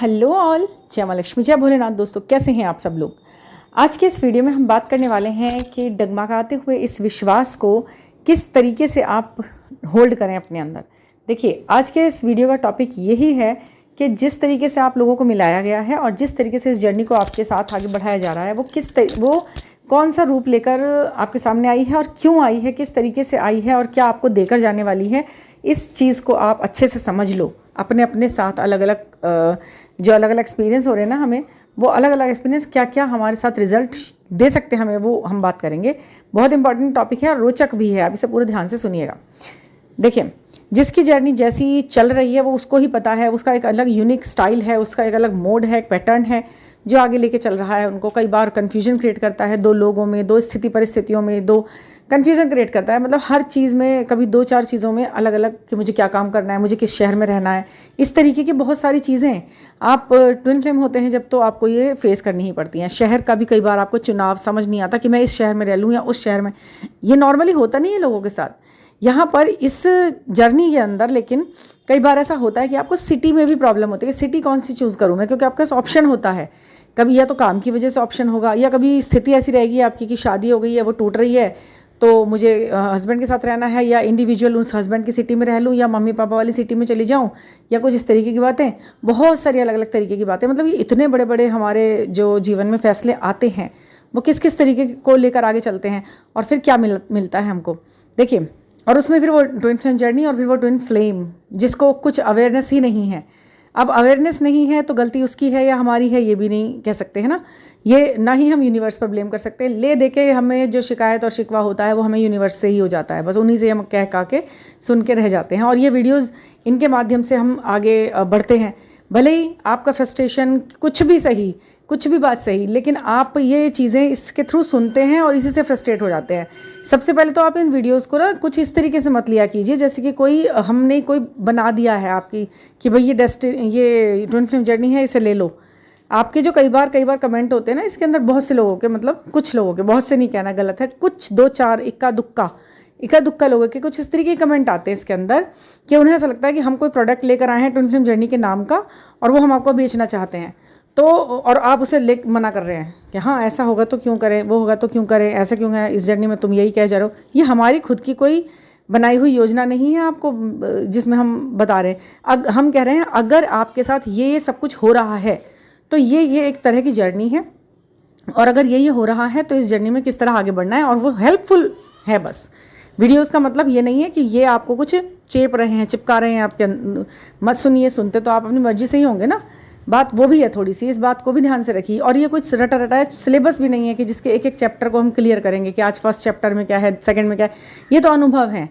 Hello all, जय मां लक्ष्मी, जय भोलेनाथ। दोस्तों, कैसे हैं आप सब लोग। आज के इस वीडियो में हम बात करने वाले हैं कि डगमगाते हुए इस विश्वास को किस तरीके से आप होल्ड करें अपने अंदर। देखिए, आज के इस वीडियो का टॉपिक यही है कि जिस तरीके से आप लोगों को मिलाया गया है और जिस तरीके से इस जर्नी को आपके साथ आगे बढ़ाया जा रहा है, वो कौन सा रूप लेकर आपके सामने आई है और क्यों आई है, किस तरीके से आई है और क्या आपको देकर जाने वाली है। इस चीज़ को आप अच्छे से समझ लो। अपने अपने साथ अलग अलग जो अलग अलग एक्सपीरियंस हो रहे हैं ना हमें, वो अलग अलग एक्सपीरियंस क्या क्या हमारे साथ रिजल्ट दे सकते हैं हमें, वो हम बात करेंगे। बहुत इंपॉर्टेंट टॉपिक है और रोचक भी है। आप इसे पूरे ध्यान से सुनिएगा। देखिए, जिसकी जर्नी जैसी चल रही है वो उसको ही पता है। उसका एक अलग यूनिक स्टाइल है, उसका एक अलग मोड है, एक पैटर्न है जो आगे लेके चल रहा है। उनको कई बार कन्फ्यूजन क्रिएट करता है, दो लोगों में, दो स्थिति परिस्थितियों में, दो कन्फ्यूजन क्रिएट करता है। मतलब हर चीज़ में, कभी दो चार चीज़ों में अलग अलग कि मुझे क्या काम करना है, मुझे किस शहर में रहना है, इस तरीके की बहुत सारी चीज़ें। आप ट्विन फ्लेम होते हैं जब, तो आपको ये फेस करनी ही पड़ती हैं। शहर का भी कई बार आपको चुनाव समझ नहीं आता कि मैं इस शहर में रह लूँ या उस शहर में। ये नॉर्मली होता नहीं है लोगों के साथ। यहाँ पर इस जर्नी के अंदर लेकिन कई बार ऐसा होता है कि आपको सिटी में भी प्रॉब्लम होती है कि सिटी कौन सी चूज़ करूँ मैं, क्योंकि आपके पास ऑप्शन होता है। कभी या तो काम की वजह से ऑप्शन होगा, या कभी स्थिति ऐसी रहेगी आपकी कि शादी हो गई है, वो टूट रही है, तो मुझे हस्बैंड के साथ रहना है, या इंडिविजुअल उस हस्बैंड की सिटी में रह लूँ, या मम्मी पापा वाली सिटी में चली जाऊँ, या कुछ इस तरीके की बातें। बहुत सारी अलग अलग तरीके की बातें। मतलब ये इतने बड़े बड़े हमारे जो जीवन में फैसले आते हैं, वो किस किस तरीके को लेकर आगे चलते हैं और फिर क्या मिलता है हमको। देखिए, और उसमें फिर वो ट्विन फ्लेम जर्नी और फिर वो ट्विन फ्लेम जिसको कुछ अवेयरनेस ही नहीं है। अब अवेयरनेस नहीं है तो गलती उसकी है या हमारी है, ये भी नहीं कह सकते हैं ना। ये ना ही हम यूनिवर्स पर ब्लेम कर सकते हैं। ले दे के हमें जो शिकायत और शिकवा होता है वो हमें यूनिवर्स से ही हो जाता है। बस उन्हीं से हम कह के सुन के रह जाते हैं। और ये वीडियोज़, इनके माध्यम से हम आगे बढ़ते हैं। भले ही आपका फ्रस्ट्रेशन कुछ भी सही, कुछ भी बात सही, लेकिन आप ये चीज़ें इसके थ्रू सुनते हैं और इसी से फ्रस्ट्रेट हो जाते हैं। सबसे पहले तो आप इन वीडियोस को ना कुछ इस तरीके से मत लिया कीजिए जैसे कि हमने कोई बना दिया है आपकी कि भाई ये ट्विन फ्लेम जर्नी है, इसे ले लो। आपके जो कई बार कमेंट होते हैं ना इसके अंदर, बहुत से लोगों के, मतलब कुछ लोगों के, बहुत से नहीं कहना गलत है, कुछ दो चार इक्का दुक्का लोगों के कुछ इस तरीके के कमेंट आते हैं इसके अंदर कि उन्हें ऐसा लगता है कि हम कोई प्रोडक्ट लेकर आए हैं ट्विन फ्लेम जर्नी के नाम का और वो हम आपको बेचना चाहते हैं। तो और आप उसे मना कर रहे हैं कि हाँ ऐसा होगा तो क्यों करें, वो होगा तो क्यों करें, ऐसा क्यों है, इस जर्नी में तुम यही कह जा रहे हो। ये हमारी खुद की कोई बनाई हुई योजना नहीं है आपको, जिसमें हम बता रहे हैं। हम कह रहे हैं अगर आपके साथ ये सब कुछ हो रहा है तो ये एक तरह की जर्नी है, और अगर ये हो रहा है तो इस जर्नी में किस तरह आगे बढ़ना है, और वो हेल्पफुल है। बस वीडियोस का मतलब ये नहीं है कि ये आपको कुछ चेप रहे हैं, चिपका रहे हैं आपके। मत सुनिए, सुनते तो आप अपनी मर्जी से ही होंगे ना। बात वो भी है थोड़ी सी, इस बात को भी ध्यान से रखिए। और ये कुछ रटा सिलेबस भी नहीं है कि जिसके एक एक चैप्टर को हम क्लियर करेंगे कि आज फर्स्ट चैप्टर में क्या है, सेकंड में क्या है। ये तो अनुभव हैं।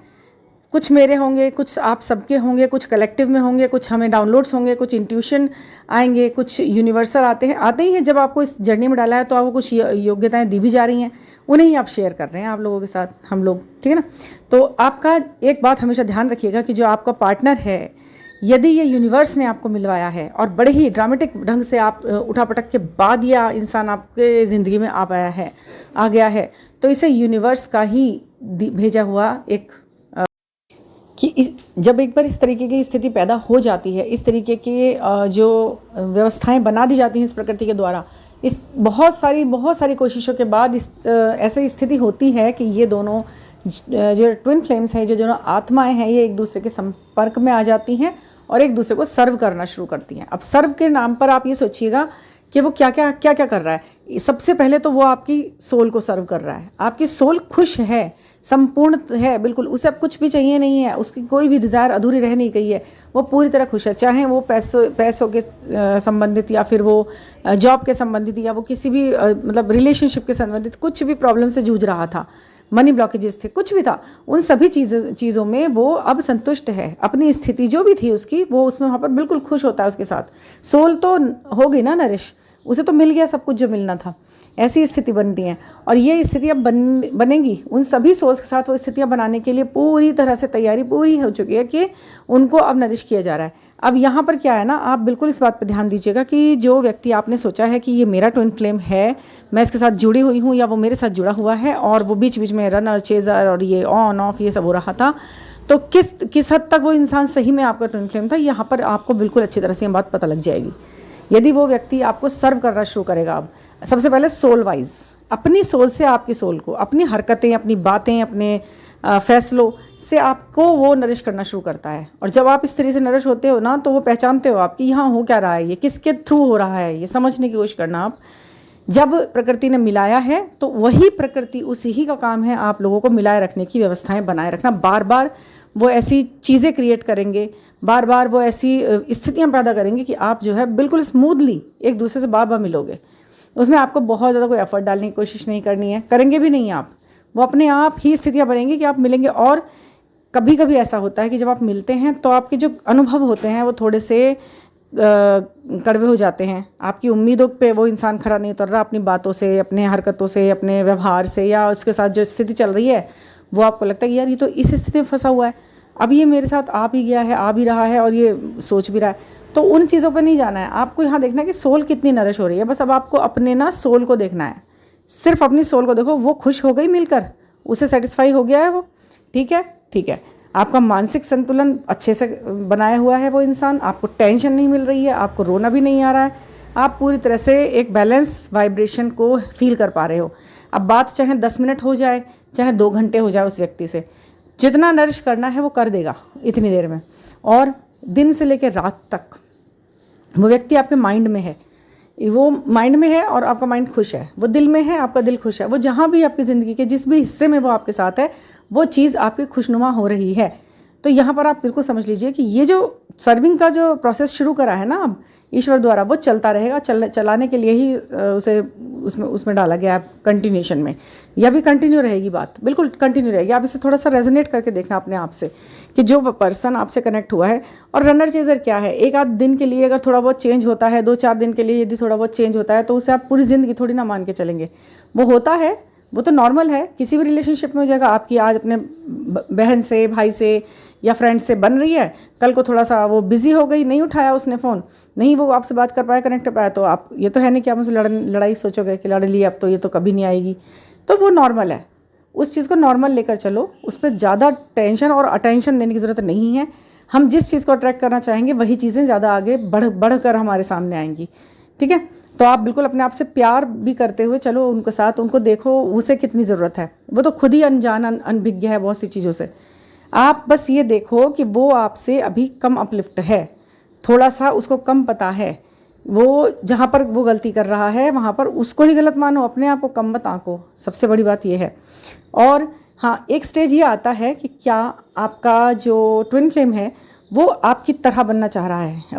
कुछ मेरे होंगे, कुछ आप सबके होंगे, कुछ कलेक्टिव में होंगे, कुछ हमें डाउनलोड्स होंगे, कुछ इंट्यूशन आएंगे, कुछ यूनिवर्सल आते ही हैं। जब आपको इस जर्नी में डाला है तो आपको कुछ योग्यताएं दी भी जा रही हैं, उन्हें ही आप शेयर कर रहे हैं आप लोगों के साथ, हम लोग, ठीक है ना। तो आपका एक बात हमेशा ध्यान रखिएगा कि जो आपका पार्टनर है, यदि ये यूनिवर्स ने आपको मिलवाया है और बड़े ही ड्रामेटिक ढंग से आप उठापटक के बाद या इंसान आपके ज़िंदगी में आ गया है, तो इसे यूनिवर्स का ही भेजा हुआ एक जब एक बार इस तरीके की स्थिति पैदा हो जाती है, इस तरीके की जो व्यवस्थाएं बना दी जाती हैं इस प्रकृति के द्वारा, इस बहुत सारी कोशिशों के बाद ऐसी स्थिति होती है कि ये दोनों जो ट्विन फ्लेम्स हैं, जो दोनों आत्माएं हैं, ये एक दूसरे के संपर्क में आ जाती हैं और एक दूसरे को सर्व करना शुरू करती हैं। अब सर्व के नाम पर आप ये सोचिएगा कि वो क्या क्या कर रहा है। सबसे पहले तो वो आपकी सोल को सर्व कर रहा है। आपकी सोल खुश है, संपूर्ण है, बिल्कुल, उसे अब कुछ भी चाहिए नहीं है, उसकी कोई भी डिज़ायर अधूरी रह नहीं गई है, वो पूरी तरह खुश है। चाहे वो पैसों के संबंधित, या फिर वो जॉब के संबंधित, या वो किसी भी मतलब रिलेशनशिप के संबंधित कुछ भी प्रॉब्लम से जूझ रहा था, मनी ब्लॉकेजेस थे, कुछ भी था, उन सभी चीज़ों में वो अब संतुष्ट है। अपनी स्थिति जो भी थी उसकी, वो उसमें वहाँ पर बिल्कुल खुश होता है उसके साथ। सोल तो हो गई ना नरिश, उसे तो मिल गया सब कुछ जो मिलना था। ऐसी स्थिति बनती हैं, और ये स्थिति अब बनेगी। उन सभी सोल्स के साथ वो स्थितियाँ बनाने के लिए पूरी तरह से तैयारी पूरी हो चुकी है कि उनको अब नरिश किया जा रहा है। अब यहाँ पर क्या है ना, आप बिल्कुल इस बात पर ध्यान दीजिएगा कि जो व्यक्ति आपने सोचा है कि ये मेरा ट्विन फ्लेम है, मैं इसके साथ जुड़ी हुई हूँ, या वो मेरे साथ जुड़ा हुआ है, और वो बीच बीच में रनर चेजर और ये ऑन ऑफ ये सब हो रहा था, तो किस हद तक वो इंसान सही में आपका ट्विन फ्लेम था, यहाँ पर आपको बिल्कुल अच्छी तरह से ये बात पता लग जाएगी यदि वो व्यक्ति आपको सर्व करना शुरू करेगा, अब सबसे पहले सोल वाइज, अपनी सोल से आपकी सोल को, अपनी हरकतें, अपनी बातें, अपने फैसलों से आपको वो नरिश करना शुरू करता है। और जब आप इस तरीके से नरिश होते हो ना, तो वो पहचानते हो आप कि यहाँ हो क्या रहा है, ये किसके थ्रू हो रहा है, ये समझने की कोशिश करना आप। जब प्रकृति ने मिलाया है तो वही प्रकृति, उसी ही का काम है आप लोगों को मिलाए रखने की व्यवस्थाएं बनाए रखना। बार बार वो ऐसी चीज़ें क्रिएट करेंगे, बार बार वो ऐसी स्थितियां पैदा करेंगे कि आप जो है बिल्कुल स्मूथली एक दूसरे से बार बार मिलोगे। उसमें आपको बहुत ज़्यादा कोई एफर्ट डालने की कोशिश नहीं करनी है, करेंगे भी नहीं आप, वो अपने आप ही स्थितियाँ बनेंगी कि आप मिलेंगे। और कभी कभी ऐसा होता है कि जब आप मिलते हैं तो आपके जो अनुभव होते हैं वो थोड़े से कड़वे हो जाते हैं। आपकी उम्मीदों पे वो इंसान खरा नहीं उतर रहा, अपनी बातों से, अपने हरकतों से, अपने व्यवहार से, या उसके साथ जो स्थिति चल रही है वो आपको लगता है कि यार ये तो इस स्थिति में फंसा हुआ है, अब ये मेरे साथ आ भी गया है, आ भी रहा है और ये सोच भी रहा है। तो उन चीज़ों पर नहीं जाना है, आपको यहाँ देखना है कि सोल कितनी नरिश हो रही है। बस अब आपको अपने ना सोल को देखना है, सिर्फ अपनी सोल को देखो, वो खुश हो गई मिलकर, उसे सेटिस्फाई हो गया है वो, ठीक है, ठीक है। आपका मानसिक संतुलन अच्छे से बनाया हुआ है वो इंसान, आपको टेंशन नहीं मिल रही है, आपको रोना भी नहीं आ रहा है, आप पूरी तरह से एक बैलेंस वाइब्रेशन को फील कर पा रहे हो। अब बात चाहे 10 मिनट हो जाए, चाहे 2 घंटे हो जाए, उस व्यक्ति से जितना नरिश करना है वो कर देगा इतनी देर में। और दिन से लेकर रात तक वो व्यक्ति आपके माइंड में है, वो माइंड में है और आपका माइंड खुश है, वो दिल में है, आपका दिल खुश है, वो जहाँ भी आपकी ज़िंदगी के जिस भी हिस्से में वो आपके साथ है, वो चीज़ आपकी खुशनुमा हो रही है। तो यहाँ पर आप बिल्कुल समझ लीजिए कि ये जो सर्विंग का जो प्रोसेस शुरू करा है ना अब ईश्वर द्वारा, वो चलता रहेगा, चलाने के लिए ही उसे उसमें डाला गया है कंटिन्यूशन में। यह भी कंटिन्यू रहेगी, बात बिल्कुल कंटिन्यू रहेगी। आप इसे थोड़ा सा रेजोनेट करके देखना अपने आप से कि जो पर्सन आपसे कनेक्ट हुआ है, और रनर चेजर क्या है, एक आध दिन के लिए अगर थोड़ा बहुत चेंज होता है, 2-4 दिन के लिए यदि थोड़ा बहुत चेंज होता है, तो उसे आप पूरी ज़िंदगी थोड़ी ना मान के चलेंगे। वो होता है, वो तो नॉर्मल है, किसी भी रिलेशनशिप में हो जाएगा। आपकी आज अपने बहन से, भाई से या फ्रेंड से बन रही है, कल को थोड़ा सा वो बिज़ी हो गई, नहीं उठाया उसने फ़ोन, नहीं वो आपसे बात कर पाया, कनेक्ट कर पाया, तो आप ये तो है नहीं कि आप मुझसे लड़ाई सोचोगे कि लड़ ली अब तो ये तो कभी नहीं आएगी। तो वो नॉर्मल है, उस चीज़ को नॉर्मल लेकर चलो, उस पर ज़्यादा टेंशन और अटेंशन देने की ज़रूरत नहीं है। हम जिस चीज़ को अट्रैक्ट करना चाहेंगे वही चीज़ें ज़्यादा आगे बढ़ कर हमारे सामने आएंगी, ठीक है। तो आप बिल्कुल अपने आप से प्यार भी करते हुए चलो उनके साथ, उनको देखो उसे कितनी ज़रूरत है, वो तो खुद ही अनजान अनभिज्ञ है बहुत सी चीज़ों से। आप बस ये देखो कि वो आपसे अभी कम अपलिफ्ट है, थोड़ा सा उसको कम पता है, वो जहाँ पर वो गलती कर रहा है वहाँ पर उसको ही गलत मानो, अपने आप को कम मत आंको, सबसे बड़ी बात ये है। और हाँ, एक स्टेज ये आता है कि क्या आपका जो ट्विन फ्लेम है वो आपकी तरह बनना चाह रहा है,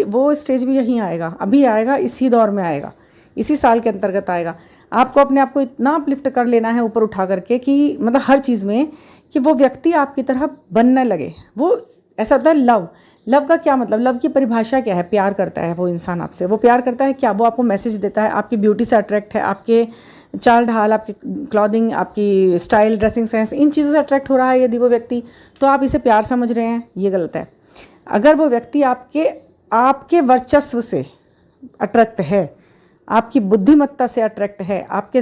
वो स्टेज भी यहीं आएगा, अभी आएगा, इसी दौर में आएगा, इसी साल के अंतर्गत आएगा। आपको अपने आप को इतना अपलिफ्ट कर लेना है ऊपर उठा करके कि मतलब हर चीज़ में, कि वो व्यक्ति आपकी तरह बनने लगे। वो ऐसा होता है लव का क्या मतलब, लव की परिभाषा क्या है, प्यार करता है वो इंसान आपसे, वो प्यार करता है क्या, वो आपको मैसेज देता है, आपकी ब्यूटी से अट्रैक्ट है, आपके चाल ढाल, आपकी क्लॉथिंग, आपकी स्टाइल, ड्रेसिंग सेंस, इन चीज़ों से अट्रैक्ट हो रहा है यदि वो व्यक्ति, तो आप इसे प्यार समझ रहे हैं, ये गलत है। अगर वो व्यक्ति आपके वर्चस्व से अट्रैक्ट है, आपकी बुद्धिमत्ता से अट्रैक्ट है, आपके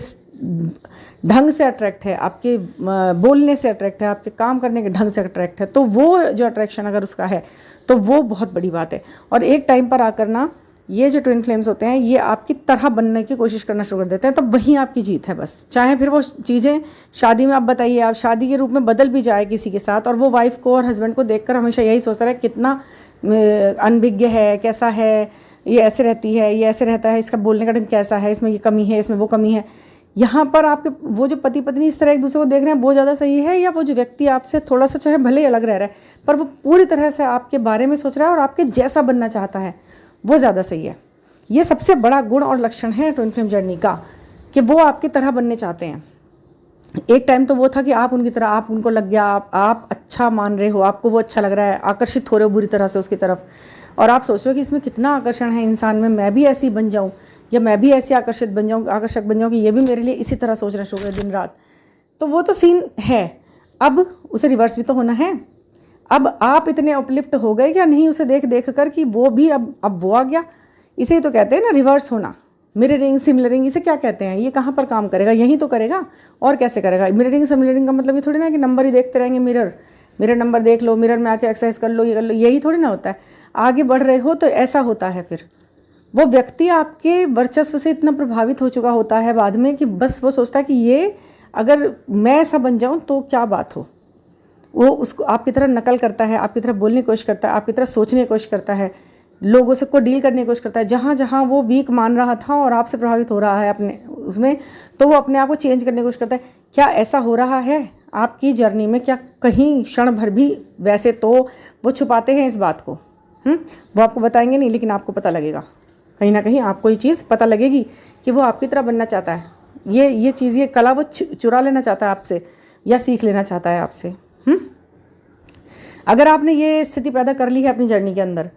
ढंग से अट्रैक्ट है, आपके बोलने से अट्रैक्ट है, आपके काम करने के ढंग से अट्रैक्ट है, तो वो जो अट्रैक्शन अगर उसका है तो वो बहुत बड़ी बात है। और एक टाइम पर आकर ना ये जो ट्विन फ्लेम्स होते हैं ये आपकी तरह बनने की कोशिश करना शुरू कर देते हैं, तो वहीं आपकी जीत है बस। चाहे फिर वो चीज़ें शादी में, आप बताइए, आप शादी के रूप में बदल भी जाए किसी के साथ, और वो वाइफ को और हस्बैंड को देखकर हमेशा यही सोचता है कितना अनभिज्ञ है, कैसा है, ये ऐसे रहती है, ये ऐसे रहता है, इसका बोलने का ढंग कैसा है, इसमें ये कमी है, इसमें वो कमी है। यहाँ पर आपके वो जो पति पत्नी इस तरह एक दूसरे को देख रहे हैं वो ज़्यादा सही है, या वो जो व्यक्ति आपसे थोड़ा सा चाहे भले अलग रह रहा है पर वो पूरी तरह से आपके बारे में सोच रहा है और आपके जैसा बनना चाहता है, वो ज़्यादा सही है। ये सबसे बड़ा गुण और लक्षण है ट्विन फ्लेम जर्नी का, कि वो आपकी तरह बनने चाहते हैं। एक टाइम तो वो था कि आप उनकी तरह, आप उनको लग गया, आप अच्छा मान रहे हो, आपको वो अच्छा लग रहा है, आकर्षित हो रहे हो बुरी तरह से उसकी तरफ, और आप सोच रहे हो कि इसमें कितना आकर्षण है इंसान में, मैं भी ऐसी बन जाऊँ, या मैं भी ऐसी आकर्षक बन जाऊँ कि ये भी मेरे लिए इसी तरह सोच रहा शुरू कर दिन रात। तो वो तो सीन है, अब उसे रिवर्स भी तो होना है। अब आप इतने अपलिफ्ट हो गए क्या नहीं उसे देख कर कि वो भी अब वो आ गया। इसे ही तो कहते हैं ना रिवर्स होना, मिररिंग सिमिलरिंग, इसे क्या कहते हैं। ये कहाँ पर काम करेगा, यहीं तो करेगा, और कैसे करेगा। मिररिंग सिमिलरिंग का मतलब ये थोड़ी ना कि नंबर ही देखते रहेंगे, मिरर नंबर देख लो, मिरर में आके एक्सरसाइज कर लो, ये कर लो, यही थोड़ी ना होता है। आगे बढ़ रहे हो तो ऐसा होता है, फिर वो व्यक्ति आपके वर्चस्व से इतना प्रभावित हो चुका होता है बाद में कि बस वो सोचता है कि ये अगर मैं ऐसा बन जाऊं तो क्या बात हो। वो उसको आपकी तरह नकल करता है, आपकी तरह बोलने की कोशिश करता है, आपकी तरह सोचने की कोशिश करता है, लोगों से को डील करने की कोशिश करता है। जहाँ जहाँ वो वीक मान रहा था और आपसे प्रभावित हो रहा है अपने उसमें, तो वो अपने आप को चेंज करने की कोशिश करता है। क्या ऐसा हो रहा है आपकी जर्नी में? क्या कहीं क्षण भर भी? वैसे तो वो छुपाते हैं इस बात को, वो आपको बताएंगे नहीं, लेकिन आपको पता लगेगा, कहीं ना कहीं आपको ये चीज़ पता लगेगी कि वो आपकी तरह बनना चाहता है। ये चीज़, ये कला वो चुरा लेना चाहता है आपसे या सीख लेना चाहता है आपसे। अगर आपने ये स्थिति पैदा कर ली है अपनी जर्नी के अंदर,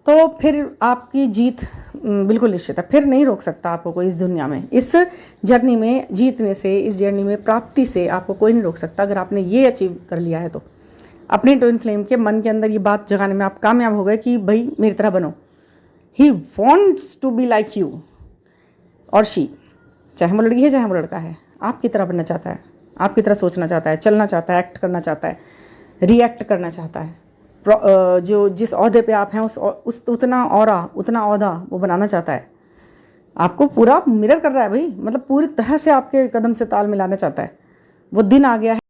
तो फिर आपकी जीत बिल्कुल निश्चित है। फिर नहीं रोक सकता आपको कोई इस दुनिया में। इस जर्नी में जीतने से, इस जर्नी में प्राप्ति से आपको कोई नहीं रोक सकता। अगर आपने ये अचीव कर लिया है तो अपने ट्विन फ्लेम के मन के अंदर ये बात जगाने में आप कामयाब हो गए कि भाई मेरी तरह बनो। He wants to be like you और शी, चाहे वो लड़की है चाहे वो लड़का है, आपकी तरह बनना चाहता है, आपकी तरह सोचना चाहता है, चलना चाहता है, एक्ट करना चाहता है, रिएक्ट करना चाहता है। जो जिस ओहदे पे आप हैं उस उतना ओहदा वो बनाना चाहता है। आपको पूरा मिरर कर रहा है भाई, मतलब पूरी तरह से आपके कदम से ताल मिलाना चाहता है। वो दिन आ गया है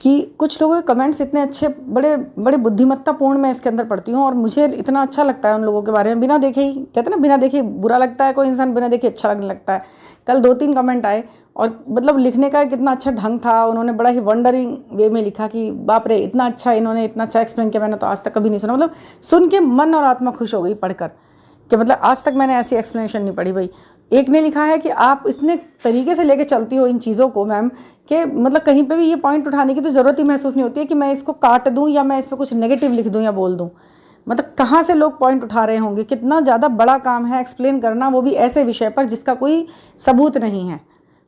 कि कुछ लोगों के कमेंट्स इतने अच्छे, बड़े बड़े बुद्धिमत्तापूर्ण मैं इसके अंदर पढ़ती हूँ और मुझे इतना अच्छा लगता है उन लोगों के बारे में। बिना देखे ही कहते हैं ना, बिना देखे बुरा लगता है कोई इंसान, बिना देखे अच्छा लगने लगता है। कल 2-3 कमेंट आए और मतलब लिखने का कितना अच्छा ढंग था, उन्होंने बड़ा ही वंडरिंग वे में लिखा कि बाप रे इतना अच्छा, इन्होंने इतना अच्छा एक्सप्लेन किया, मैंने तो आज तक कभी नहीं सुना। मतलब सुन के मन और आत्मा खुश हो गई पढ़कर कि मतलब आज तक मैंने ऐसी एक्सप्लेनेशन नहीं पढ़ी भाई। एक ने लिखा है कि आप इतने तरीके से लेके चलती हो इन चीज़ों को मैम कि मतलब कहीं पे भी ये पॉइंट उठाने की तो ज़रूरत ही महसूस नहीं होती है कि मैं इसको काट दूं या मैं इस पर कुछ नेगेटिव लिख दूं या बोल दूं। मतलब कहाँ से लोग पॉइंट उठा रहे होंगे। कितना ज़्यादा बड़ा काम है एक्सप्लेन करना, वो भी ऐसे विषय पर जिसका कोई सबूत नहीं है।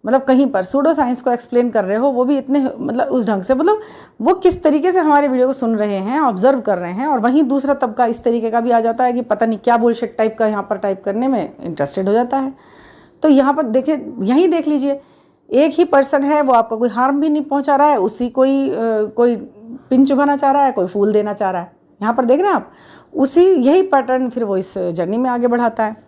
मतलब कहीं पर सूडो साइंस को एक्सप्लेन कर रहे हो, वो भी इतने मतलब उस ढंग से, मतलब वो किस तरीके से हमारे वीडियो को सुन रहे हैं, ऑब्जर्व कर रहे हैं। और वहीं दूसरा तबका इस तरीके का भी आ जाता है कि पता नहीं क्या बुलशिट टाइप का यहाँ पर टाइप करने में इंटरेस्टेड हो जाता है। तो यहाँ पर देखिए, यहीं देख लीजिए, एक ही पर्सन है, वो आपको कोई हार्म भी नहीं पहुँचा रहा है, उसी कोई पिन चुभाना चाह रहा है, कोई फूल देना चाह रहा है। यहाँ पर देख रहे हैं आप, उसी यही पैटर्न फिर वो इस जर्नी में आगे बढ़ाता है।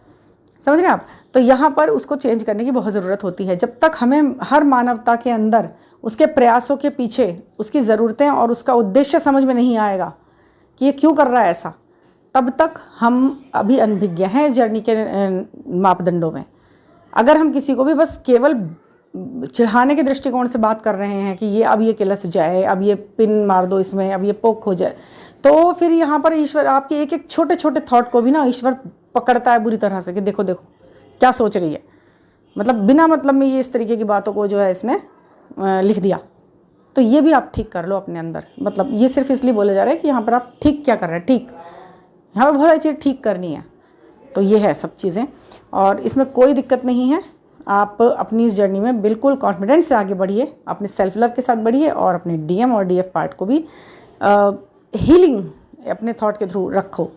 समझ रहे हैं आप? तो यहाँ पर उसको चेंज करने की बहुत ज़रूरत होती है। जब तक हमें हर मानवता के अंदर उसके प्रयासों के पीछे उसकी ज़रूरतें और उसका उद्देश्य समझ में नहीं आएगा कि ये क्यों कर रहा है ऐसा, तब तक हम अभी अनभिज्ञ हैं जर्नी के मापदंडों में। अगर हम किसी को भी बस केवल चिढ़ाने के दृष्टिकोण से बात कर रहे हैं कि ये अब ये किलस जाए, अब ये पिन मार दो इसमें, अब ये पोक हो जाए, तो फिर यहाँ पर ईश्वर आपके एक एक छोटे छोटे थॉट को भी ना ईश्वर पकड़ता है बुरी तरह से कि देखो देखो क्या सोच रही है। मतलब बिना मतलब में ये इस तरीके की बातों को जो है इसने लिख दिया। तो ये भी आप ठीक कर लो अपने अंदर। मतलब ये सिर्फ इसलिए बोला जा रहा है कि यहाँ पर आप ठीक क्या कर रहे हैं, ठीक यहाँ पर बहुत सारी चीज़ ठीक करनी है। तो ये है सब चीज़ें और इसमें कोई दिक्कत नहीं है। आप अपनी इस जर्नी में बिल्कुल कॉन्फिडेंस से आगे बढ़िए, अपने सेल्फ लव के साथ बढ़िए और अपने डीएम और डीएफ पार्ट को भी हीलिंग अपने थॉट के थ्रू रखो।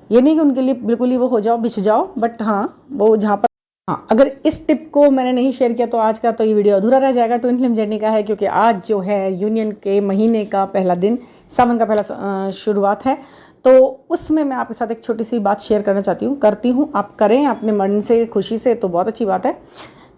ये नहीं कि उनके लिए बिल्कुल ही वो हो जाओ, बिछ जाओ, बट हाँ वो जहाँ पर, हाँ अगर इस टिप को मैंने नहीं शेयर किया तो आज का तो ये वीडियो अधूरा रह जाएगा। ट्विन फ्लेम जर्नी का है क्योंकि आज जो है यूनियन के महीने का पहला दिन, सावन का पहला शुरुआत है। तो उसमें मैं आपके साथ एक छोटी सी बात शेयर करती हूँ। आप करें अपने मन से, खुशी से, तो बहुत अच्छी बात है।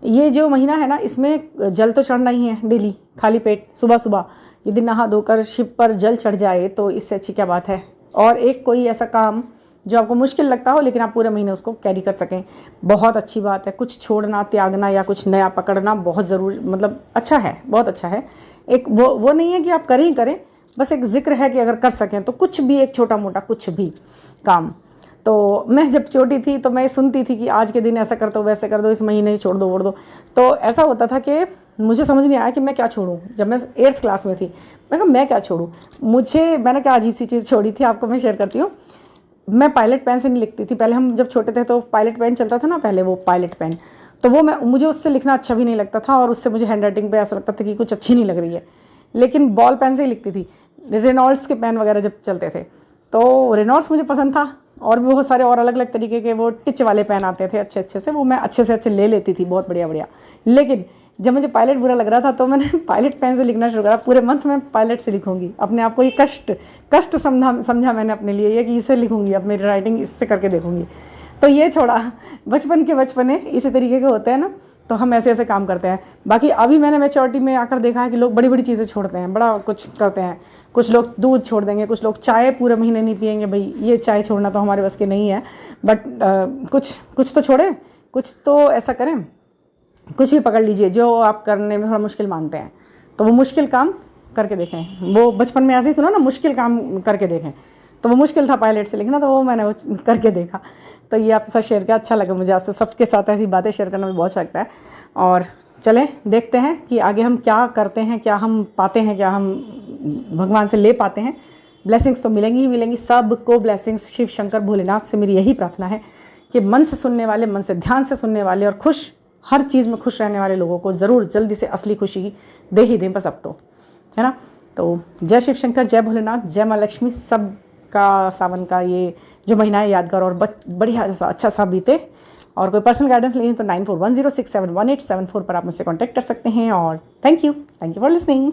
ये जो महीना है ना, इसमें जल तो चढ़ना ही है डेली, खाली पेट सुबह सुबह यदि नहा धोकर शिव पर जल चढ़ जाए तो इससे अच्छी क्या बात है। और एक कोई ऐसा काम जो आपको मुश्किल लगता हो लेकिन आप पूरे महीने उसको कैरी कर सकें, बहुत अच्छी बात है। कुछ छोड़ना, त्यागना या कुछ नया पकड़ना बहुत ज़रूरी, मतलब अच्छा है, बहुत अच्छा है। एक वो नहीं है कि आप करें ही करें, बस एक जिक्र है कि अगर कर सकें तो कुछ भी, एक छोटा मोटा कुछ भी काम। तो मैं जब छोटी थी तो मैं सुनती थी कि आज के दिन ऐसा कर दो, वैसे कर दो, इस महीने छोड़ दो, वोड़ दो। तो ऐसा होता था कि मुझे समझ नहीं आया कि मैं क्या छोड़ूं। जब मैं 8th क्लास में थी, मैं कहा मैं क्या छोड़ूं। मैंने क्या अजीब सी चीज़ छोड़ी थी, आपको मैं शेयर करती हूँ। मैं पायलट पेन से नहीं लिखती थी। पहले हम जब छोटे थे तो पायलट पेन चलता था ना पहले, वो पायलट पेन, तो वो मुझे उससे लिखना अच्छा भी नहीं लगता था और उससे मुझे हैंड राइटिंग पे ऐसा लगता था कि कुछ अच्छी नहीं लग रही है। लेकिन बॉल पेन से ही लिखती थी। रेनॉल्ड्स के पेन वगैरह जब चलते थे तो रेनॉल्ड्स मुझे पसंद था और भी बहुत सारे और अलग अलग तरीके के वो टिच वाले पेन आते थे अच्छे अच्छे से, वो मैं अच्छे से अच्छे ले लेती थी, बहुत बढ़िया बढ़िया। लेकिन जब मुझे पायलट बुरा लग रहा था तो मैंने पायलट पेन से लिखना शुरू करा। पूरे मंथ में पायलट से लिखूंगी। अपने आप को ये कष्ट समझा मैंने अपने लिए, ये कि इसे लिखूंगी, अब मेरी राइटिंग इससे करके देखूंगी। तो ये छोड़ा, बचपन के बचपने इसी तरीके के होते हैं ना, तो हम ऐसे ऐसे काम करते हैं। बाकी अभी मैंने मैच्योरिटी में आकर देखा है कि लोग बड़ी बड़ी चीज़ें छोड़ते हैं, बड़ा कुछ करते हैं। कुछ लोग दूध छोड़ देंगे, कुछ लोग चाय पूरे महीने नहीं पिएंगे। भाई ये चाय छोड़ना तो हमारे बस के नहीं है, बट कुछ तो छोड़ें, कुछ तो ऐसा करें। कुछ भी पकड़ लीजिए जो आप करने में थोड़ा मुश्किल मानते हैं, तो वो मुश्किल काम करके देखें। वो बचपन में ऐसे ही सुना ना, मुश्किल काम करके देखें, तो वो मुश्किल था पायलट से लिखना, तो वो मैंने वो करके देखा। तो ये आपके साथ शेयर किया, अच्छा लगा मुझे। आपसे सबके साथ ऐसी बातें शेयर करना भी बहुत अच्छा लगता है। और चलें देखते हैं कि आगे हम क्या करते हैं, क्या हम पाते हैं, क्या हम भगवान से ले पाते हैं। ब्लेसिंग्स तो मिलेंगी ही मिलेंगी, सबको ब्लेसिंग्स। शिव शंकर भोलेनाथ से मेरी यही प्रार्थना है कि मन से सुनने वाले, मन से ध्यान से सुनने वाले और खुश, हर चीज़ में खुश रहने वाले लोगों को ज़रूर जल्दी से असली खुशी दे ही दें बस अब तो, है ना। तो जय शिव शंकर, जय भोलेनाथ, जय माँ लक्ष्मी। सब का सावन का ये जो महीना है यादगार और बढ़िया अच्छा सा बीते। और कोई पर्सनल गाइडेंस लेनी तो 9410671874 पर आप मुझसे कांटेक्ट कर सकते हैं। और थैंक यू फॉर लिसनिंग।